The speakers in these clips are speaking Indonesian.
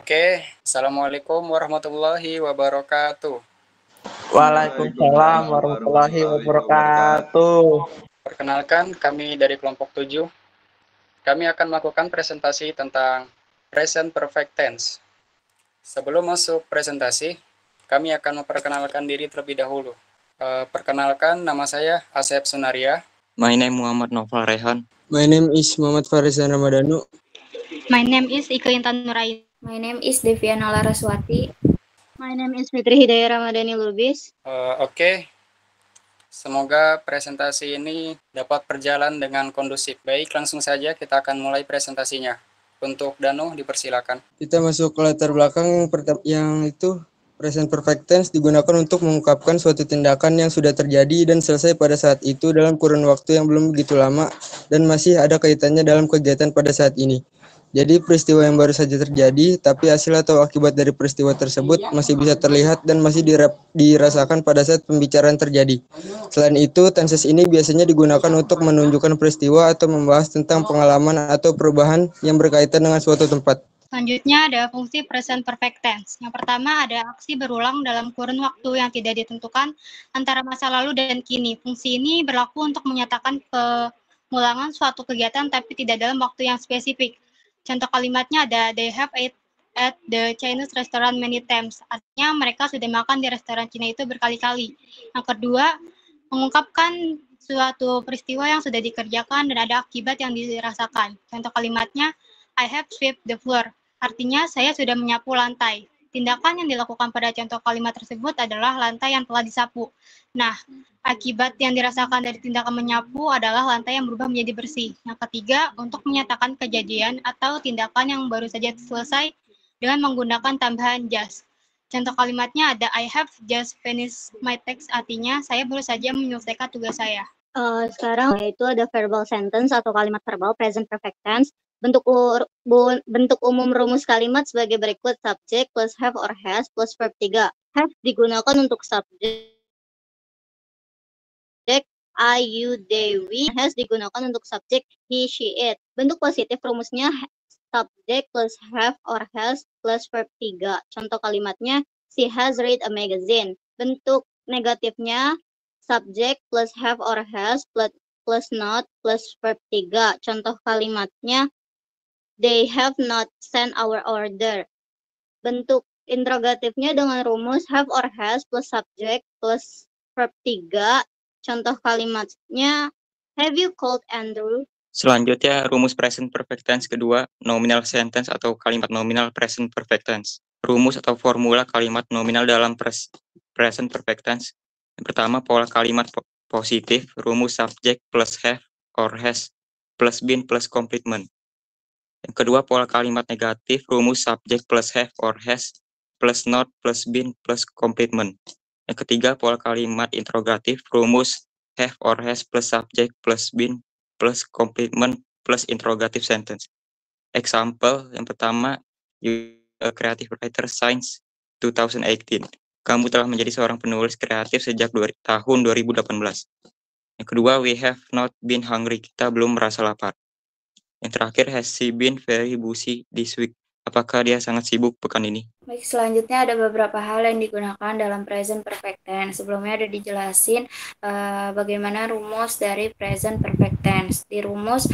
Oke, Assalamualaikum warahmatullahi wabarakatuh. Waalaikumsalam warahmatullahi wabarakatuh. Perkenalkan, kami dari kelompok 7. Kami akan melakukan presentasi tentang present perfect tense. Sebelum masuk presentasi, kami akan memperkenalkan diri terlebih dahulu. Perkenalkan, nama saya Asep Sunaria. My name Muhammad Noval Rehan. My name is Muhammad Farizan Ramadhanu. My name is Ika Intan Nurain. My name is Deviana Laraswati. My name is Fitri Hidayah Ramadhani Lubis. Oke. Semoga presentasi ini dapat berjalan dengan kondusif. Baik, langsung saja kita akan mulai presentasinya. Untuk Danu, dipersilakan. Kita masuk ke latar belakang yang itu present perfect tense digunakan untuk mengungkapkan suatu tindakan yang sudah terjadi dan selesai pada saat itu dalam kurun waktu yang belum begitu lama dan masih ada kaitannya dalam kegiatan pada saat ini. Jadi peristiwa yang baru saja terjadi, tapi hasil atau akibat dari peristiwa tersebut masih bisa terlihat dan masih dirasakan pada saat pembicaraan terjadi. Selain itu, tenses ini biasanya digunakan untuk menunjukkan peristiwa atau membahas tentang pengalaman atau perubahan yang berkaitan dengan suatu tempat. Selanjutnya ada fungsi present perfect tense. Yang pertama ada aksi berulang dalam kurun waktu yang tidak ditentukan antara masa lalu dan kini. Fungsi ini berlaku untuk menyatakan pengulangan suatu kegiatan tapi tidak dalam waktu yang spesifik. Contoh kalimatnya ada they have ate at the Chinese restaurant many times. Artinya mereka sudah makan di restoran Cina itu berkali-kali. Yang kedua, mengungkapkan suatu peristiwa yang sudah dikerjakan dan ada akibat yang dirasakan. Contoh kalimatnya I have swept the floor. Artinya saya sudah menyapu lantai. Tindakan yang dilakukan pada contoh kalimat tersebut adalah lantai yang telah disapu. Nah, akibat yang dirasakan dari tindakan menyapu adalah lantai yang berubah menjadi bersih. Yang ketiga, untuk menyatakan kejadian atau tindakan yang baru saja selesai dengan menggunakan tambahan just. Contoh kalimatnya ada I have just finished my text, artinya saya baru saja menyelesaikan tugas saya. Sekarang yaitu ada verbal sentence atau kalimat verbal present perfect tense. Bentuk umum rumus kalimat sebagai berikut: subject plus have or has plus verb 3. Have digunakan untuk subjek I, you, they, we. Has digunakan untuk subjek he, she, it. Bentuk positif rumusnya subject plus have or has plus verb 3. Contoh kalimatnya she has read a magazine. Bentuk negatifnya subject plus have or has plus not plus verb 3. Contoh kalimatnya they have not sent our order. Bentuk interrogatifnya dengan rumus have or has plus subject plus verb 3. Contoh kalimatnya have you called Andrew? Selanjutnya, rumus present perfect tense kedua, nominal sentence atau kalimat nominal present perfect tense. Rumus atau formula kalimat nominal dalam present perfect tense. Yang pertama, pola kalimat positif, rumus subject plus have or has plus been plus complement. Yang kedua, pola kalimat negatif, rumus subject plus have or has plus not plus been plus complement. Yang ketiga, pola kalimat interrogatif, rumus have or has plus subject plus been plus complement plus interrogative sentence. Example, yang pertama, you a creative writer since 2018. Kamu telah menjadi seorang penulis kreatif sejak tahun 2018. Yang kedua, we have not been hungry. Kita belum merasa lapar. Yang terakhir, has she been very busy this week? Apakah dia sangat sibuk pekan ini? Baik, selanjutnya ada beberapa hal yang digunakan dalam present perfect tense. Sebelumnya ada dijelasin bagaimana rumus dari present perfect tense. Di rumus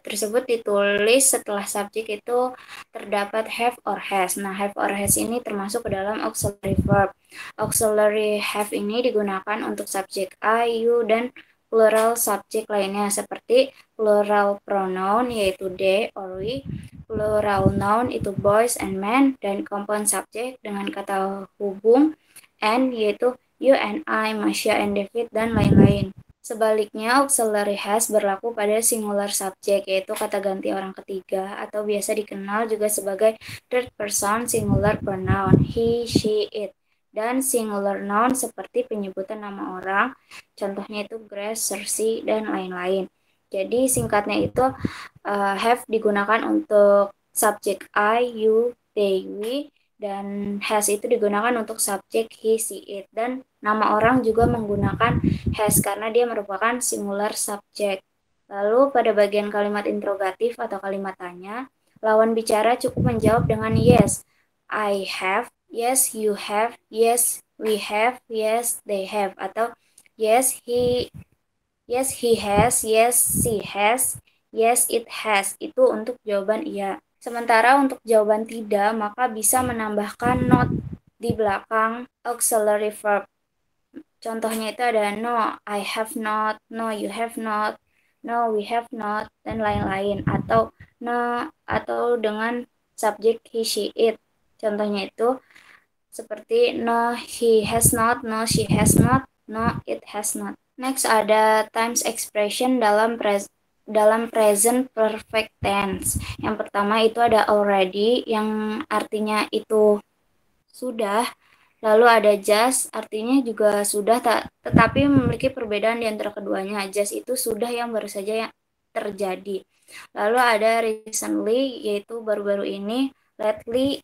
tersebut ditulis setelah subjek itu terdapat have or has. Nah, have or has ini termasuk ke dalam auxiliary verb. Auxiliary have ini digunakan untuk subjek I, you, dan plural subjek lainnya seperti plural pronoun yaitu they or we, plural noun itu boys and men, dan compound subject dengan kata hubung and yaitu you and I, Masya and David, dan lain-lain. Sebaliknya, auxiliary has berlaku pada singular subject, yaitu kata ganti orang ketiga, atau biasa dikenal juga sebagai third person singular pronoun, he, she, it. Dan singular noun seperti penyebutan nama orang, contohnya itu Grace, Cersei, dan lain-lain. Jadi singkatnya itu have digunakan untuk subjek I, you, they, we, dan has itu digunakan untuk subjek he, she, it. Dan nama orang juga menggunakan has karena dia merupakan singular subject. Lalu pada bagian kalimat interrogatif atau kalimat tanya, Lawan bicara cukup menjawab dengan yes. I have, yes you have, yes we have, yes they have, atau yes he has, yes she has, yes it has. Itu untuk jawaban iya. Sementara untuk jawaban tidak, maka bisa menambahkan not di belakang auxiliary verb. Contohnya itu ada no, I have not, no, you have not, no, we have not, dan lain-lain. Atau no, atau dengan subjek he, she, it. Contohnya itu seperti no, he has not, no, she has not, no, it has not. Next ada times expression dalam present perfect tense. Yang pertama itu ada already, yang artinya itu sudah. Lalu ada just, artinya juga sudah, tetapi memiliki perbedaan di antara keduanya. Just itu sudah yang baru saja yang terjadi. Lalu ada recently, yaitu baru-baru ini. Lately,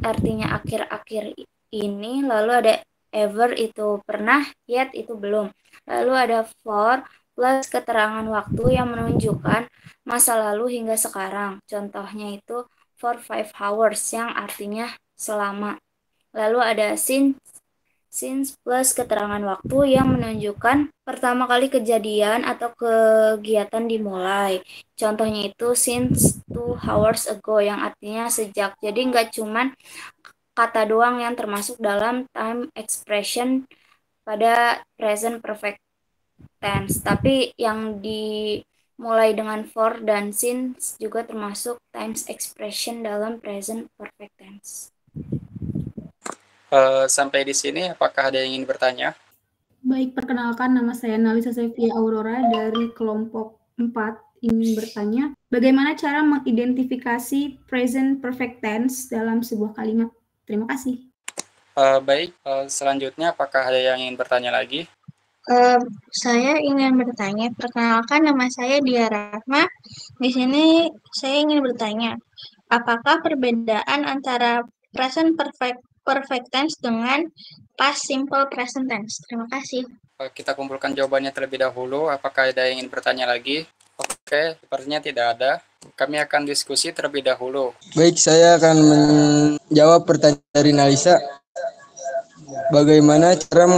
artinya akhir-akhir ini. Lalu ada ever, itu pernah. Yet, itu belum. Lalu ada for, plus keterangan waktu yang menunjukkan masa lalu hingga sekarang. Contohnya itu for 5 hours, yang artinya selama. Lalu ada since plus keterangan waktu yang menunjukkan pertama kali kejadian atau kegiatan dimulai. Contohnya itu since 2 hours ago, yang artinya sejak. Jadi nggak cuman kata doang yang termasuk dalam time expression pada present perfect tense, tapi yang dimulai dengan for dan since juga termasuk times expression dalam present perfect tense. Sampai di sini, apakah ada yang ingin bertanya? Baik, perkenalkan, nama saya Nalisa Sevia Aurora dari kelompok 4 ingin bertanya, bagaimana cara mengidentifikasi present perfect tense dalam sebuah kalimat? Terima kasih. Baik, selanjutnya apakah ada yang ingin bertanya lagi? Saya ingin bertanya, perkenalkan nama saya Dia Rahma. Di sini saya ingin bertanya, apakah perbedaan antara present perfect tense dengan past simple present tense? Terima kasih. Kita kumpulkan jawabannya terlebih dahulu. Apakah ada yang ingin bertanya lagi? Oke, sepertinya tidak ada. Kami akan diskusi terlebih dahulu. Baik, saya akan menjawab pertanyaan dari Nalisa. Bagaimana cara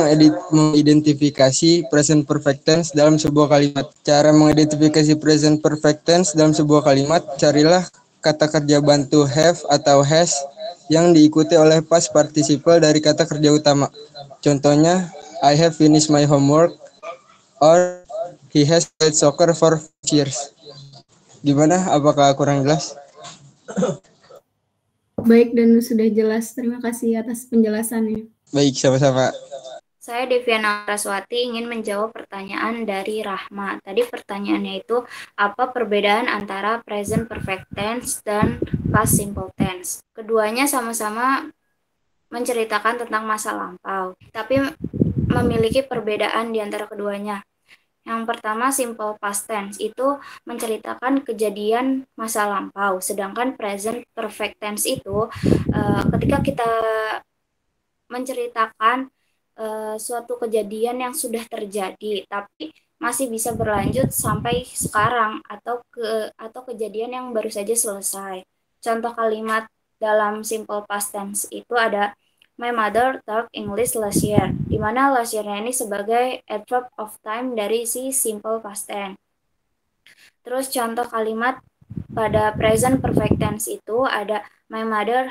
mengidentifikasi present perfect tense dalam sebuah kalimat? Cara mengidentifikasi present perfect tense dalam sebuah kalimat, carilah kata kerja bantu have atau has yang diikuti oleh past participle dari kata kerja utama. Contohnya, I have finished my homework, or he has played soccer for 5 years. Gimana? Apakah kurang jelas? Baik, dan sudah jelas. Terima kasih atas penjelasannya. Baik, sama-sama. Saya Deviana Raswati ingin menjawab pertanyaan dari Rahma. Tadi pertanyaannya itu, apa perbedaan antara present perfect tense dan past simple tense? Keduanya sama-sama menceritakan tentang masa lampau, tapi memiliki perbedaan di antara keduanya. Yang pertama, simple past tense itu menceritakan kejadian masa lampau, sedangkan present perfect tense itu ketika kita menceritakan suatu kejadian yang sudah terjadi, tapi masih bisa berlanjut sampai sekarang, atau kejadian yang baru saja selesai. Contoh kalimat dalam simple past tense itu ada my mother taught English last year, di mana last year-nya ini sebagai adverb of time dari si simple past tense. Terus contoh kalimat pada present perfect tense itu ada my mother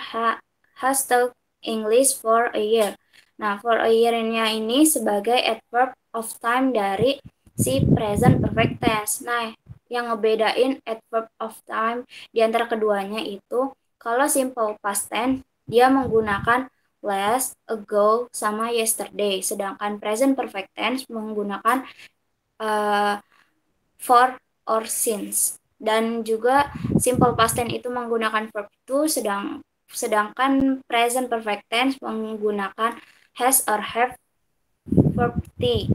has taught English for a year. Nah, for a year-nya ini sebagai adverb of time dari si present perfect tense. Nah, yang ngebedain adverb of time di antara keduanya itu, kalau simple past tense, dia menggunakan last, ago, sama yesterday. Sedangkan present perfect tense menggunakan for or since. Dan juga simple past tense itu menggunakan verb to, sedangkan present perfect tense menggunakan has or have verb 3.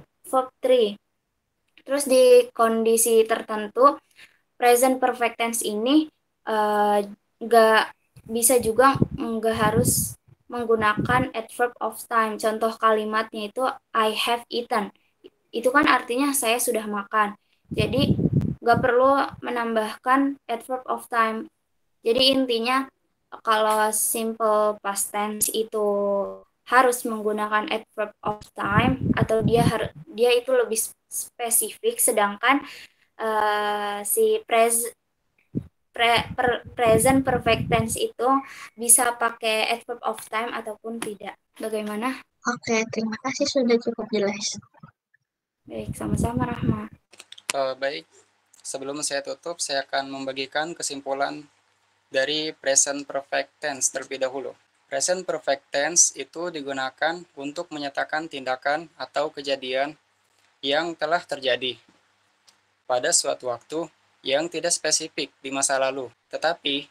Terus di kondisi tertentu present perfect tense ini nggak bisa juga nggak harus menggunakan adverb of time. Contoh kalimatnya itu I have eaten. Itu kan artinya saya sudah makan. Jadi nggak perlu menambahkan adverb of time. Jadi intinya kalau simple past tense itu harus menggunakan adverb of time atau dia itu lebih spesifik, sedangkan si present perfect tense itu bisa pakai adverb of time ataupun tidak. Bagaimana? Oke, terima kasih sudah cukup jelas. Baik, sama-sama Rahma. Baik, sebelum saya tutup, saya akan membagikan kesimpulan dari present perfect tense terlebih dahulu. Present perfect tense itu digunakan untuk menyatakan tindakan atau kejadian yang telah terjadi pada suatu waktu yang tidak spesifik di masa lalu, tetapi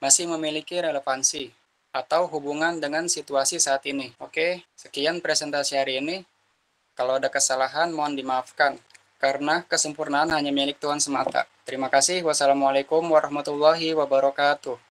masih memiliki relevansi atau hubungan dengan situasi saat ini. Oke, sekian presentasi hari ini. Kalau ada kesalahan, mohon dimaafkan, karena kesempurnaan hanya milik Tuhan semata. Terima kasih. Wassalamualaikum warahmatullahi wabarakatuh.